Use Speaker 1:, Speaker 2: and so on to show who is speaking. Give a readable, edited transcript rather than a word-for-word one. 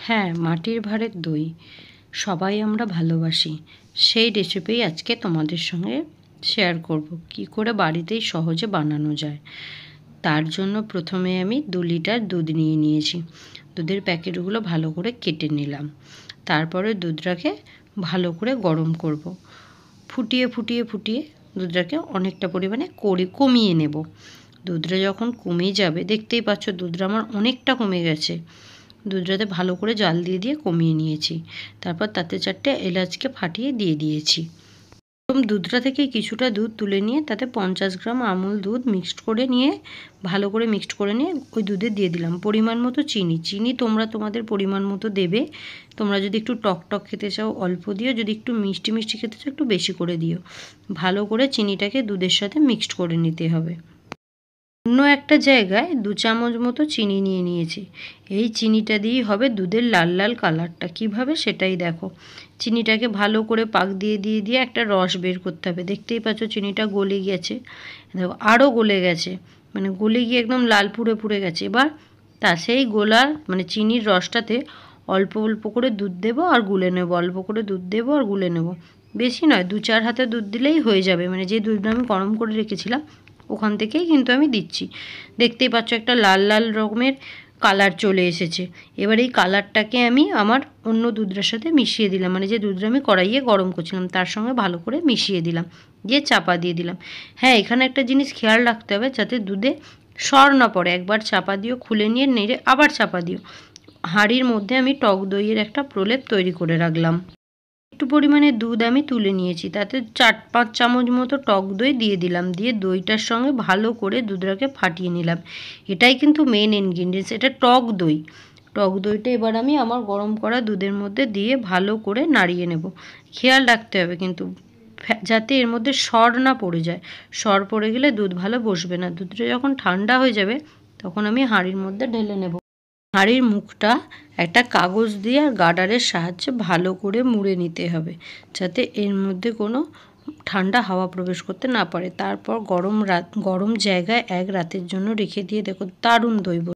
Speaker 1: হ্যাঁ, মাটির ভাঁড়ের দই সবাই আমরা ভালোবাসি। সেই রেসিপি আজকে তোমাদের সঙ্গে শেয়ার করব কি করে বাড়িতেই সহজে বানানো যায়। তার জন্য প্রথমে আমি 2 লিটার দুধ নিয়ে নিয়েছি। দুধের প্যাকেটগুলো ভালো করে কেটে নিলাম। তারপরে দুধটাকে ভালো করে গরম করব। ফুটিয়ে ফুটিয়ে ফুটিয়ে দুধটাকে অনেকটা পরিমাণে কমিয়ে নেব। দুধটা যখন কমে যাবে, দেখতেই পাচ্ছ দুধটা আমার অনেকটা কমে গেছে। দুধটাতে ভালো করে জাল দিয়ে দিয়ে কমিয়ে নিয়েছি। তারপর তাতে 4টে এলাচকে ফাটিয়ে দিয়ে দিয়েছি। প্রথম দুধটা থেকে কিছুটা দুধ তুলে নিয়ে তাতে 50 গ্রাম আমুল দুধ মিক্সড করে নিয়ে ভালো করে মিক্সড করে নিয়ে ওই দুধে দিয়ে দিলাম পরিমাণ মতো চিনি। তোমরা তোমাদের পরিমাণ মতো দেবে। তোমরা যদি একটু টক টক খেতে চাও অল্প দিও, যদি একটু মিষ্টি মিষ্টি খেতে চাও একটু বেশি করে দিও। ভালো করে চিনিটাকে দুধের সাথে মিক্সড করে নিতে হবে। অন্য একটা জায়গায় 2 চামচ মতো চিনি নিয়ে নিয়েছি। এই চিনিটা দিয়েই হবে দুধের লাল লাল কালারটা। কিভাবে সেটাই দেখো। চিনিটাকে ভালো করে পাক দিয়ে দিয়ে দিয়ে একটা রস বের করতে হবে। দেখতেই পাচ্ছ চিনিটা গলে গেছে, দেখো আরও গলে গেছে, মানে গলে গিয়ে একদম লাল পুড়ে পুড়ে গেছে। এবার সেই গোলার মানে চিনির রসটাতে অল্প অল্প করে দুধ দেবো আর গুলে নেবো, অল্প করে দুধ দেবো আর গুলে নেবো। বেশি নয়, 2-4 হাতে দুধ দিলেই হয়ে যাবে। মানে যে দুধটা আমি গরম করে রেখেছিলাম ওখান থেকেই কিন্তু আমি দিচ্ছি। দেখতেই পাচ্ছ একটা লাল লাল রকমের কালার চলে এসেছে। এবার এই কালারটাকে আমি আমার অন্য দুধটার সাথে মিশিয়ে দিলাম, মানে যে দুধটা আমি কড়াইয়ে গরম করছিলাম তার সঙ্গে ভালো করে মিশিয়ে দিলাম, দিয়ে চাপা দিয়ে দিলাম। হ্যাঁ, এখানে একটা জিনিস খেয়াল রাখতে হবে যাতে দুধে সর না পড়ে। একবার চাপা দিও, খুলে নিয়ে নেড়ে আবার চাপা দিও। হাঁড়ির মধ্যে আমি টক দইয়ের একটা প্রলেপ তৈরি করে রাখলাম। একটু পরিমাণে দুধ আমি তুলে নিয়েছি, তাতে 4-5 চামচ মতো টক দই দিয়ে দিলাম। দিয়ে দইটার সঙ্গে ভালো করে দুধটাকে ফাটিয়ে নিলাম। এটাই কিন্তু মেন ইনগ্রিডিয়েন্টস, এটা টক দই। টক দইটা এবার আমি আমার গরম করা দুধের মধ্যে দিয়ে ভালো করে নাড়িয়ে নেব। খেয়াল রাখতে হবে কিন্তু যাতে এর মধ্যে সর না পড়ে যায়। সর পড়ে গেলে দুধ ভালো বসবে না। দুধটা যখন ঠান্ডা হয়ে যাবে তখন আমি হাঁড়ির মধ্যে ঢেলে নেব। হাঁড়ির মুখটা একটা কাগজ দিয়ে আর গার্ডারের সাহায্যে ভালো করে মুড়ে নিতে হবে, যাতে এর মধ্যে কোনো ঠান্ডা হাওয়া প্রবেশ করতে না পারে। তারপর গরম জায়গায় 1 রাতের জন্য রেখে দিয়ে দেখো দারুণ দই